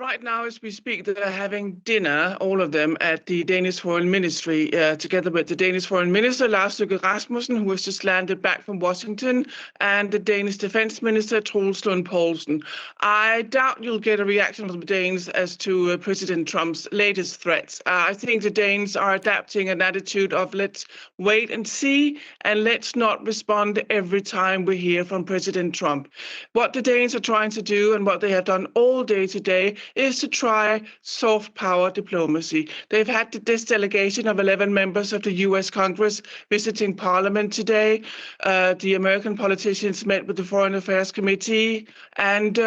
right now, as we speak, they're having dinner, all of them, at the Danish Foreign Ministry, together with the Danish Foreign Minister, Lars Løkke Rasmussen, who has just landed back from Washington, and the Danish Defense Minister, Troels Lund Poulsen. I doubt you'll get a reaction from the Danes as to President Trump's latest threats. I think the Danes are adapting an attitude of let's wait and see, and let's not respond every time we hear from President Trump. What the Danes are trying to do, and what they have done all day today, is to try soft power diplomacy. They've had this delegation of 11 members of the US Congress visiting Parliament today. The American politicians met with the Foreign Affairs Committee and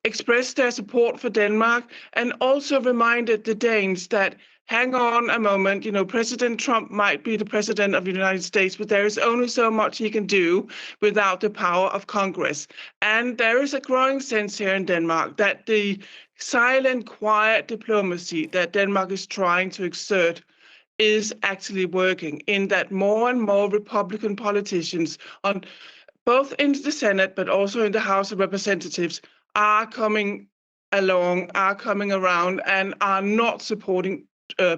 expressed their support for Denmark, and also reminded the Danes that hang on a moment, President Trump might be the president of the United States, but there is only so much he can do without the power of Congress. And there is a growing sense here in Denmark that the silent, quiet diplomacy that Denmark is trying to exert is actually working, in that more and more Republican politicians, on both in the Senate but also in the House of Representatives, are coming around, and are not supporting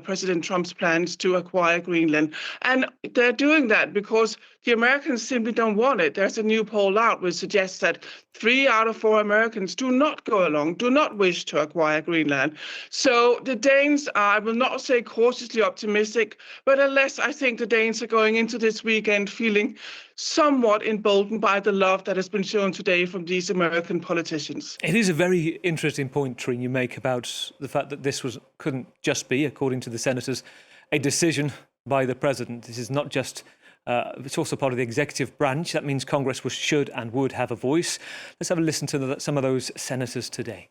President Trump's plans to acquire Greenland. And they're doing that because the Americans simply don't want it. There's a new poll out which suggests that 3 out of 4 Americans do not wish to acquire Greenland. So the Danes are, I will not say cautiously optimistic, but unless I think the Danes are going into this weekend feeling somewhat emboldened by the love that has been shown today from these American politicians. It is a very interesting point, Trine, you make about the fact that this couldn't just be, according to the senators, a decision by the president. This is not just, it's also part of the executive branch. That means Congress should and would have a voice. Let's have a listen to some of those senators today.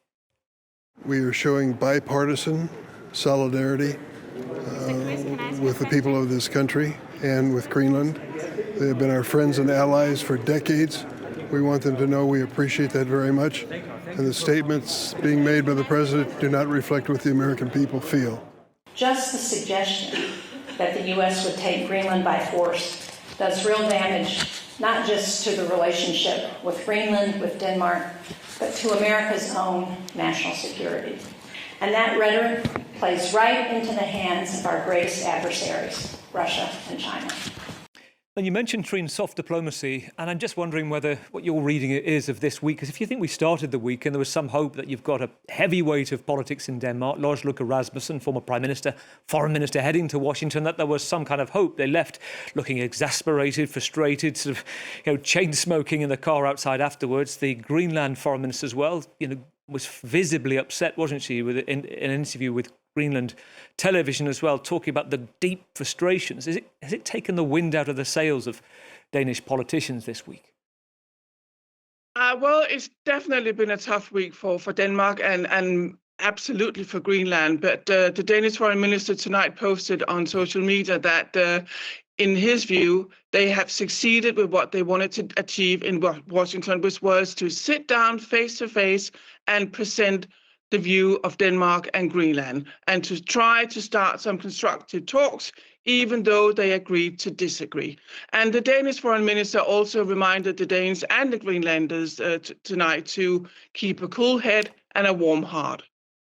We are showing bipartisan solidarity with the people of this country and with Greenland. They have been our friends and allies for decades. We want them to know we appreciate that very much. And the statements being made by the president do not reflect what the American people feel. Just the suggestion that the U.S. would take Greenland by force does real damage, not just to the relationship with Greenland, with Denmark, but to America's own national security. And that rhetoric plays right into the hands of our greatest adversaries, Russia and China. And you mentioned, Trine, soft diplomacy, and I'm just wondering whether what your reading is of this week, because if you think we started the week and there was some hope that you've got a heavyweight of politics in Denmark, Lars Løkke Rasmussen, former Prime Minister, Foreign Minister, heading to Washington, that there was some kind of hope. They left looking exasperated, frustrated, sort of, chain smoking in the car outside afterwards. The Greenland Foreign Minister as well, was visibly upset, wasn't she, in an interview with Greenland television as well, talking about the deep frustrations. Has it taken the wind out of the sails of Danish politicians this week? Well, it's definitely been a tough week for Denmark and absolutely for Greenland. But the Danish Foreign Minister tonight posted on social media that in his view, they have succeeded with what they wanted to achieve in Washington, which was to sit down face to face and present the view of Denmark and Greenland, and to try to start some constructive talks, even though they agreed to disagree. And the Danish Foreign Minister also reminded the Danes and the Greenlanders tonight to keep a cool head and a warm heart.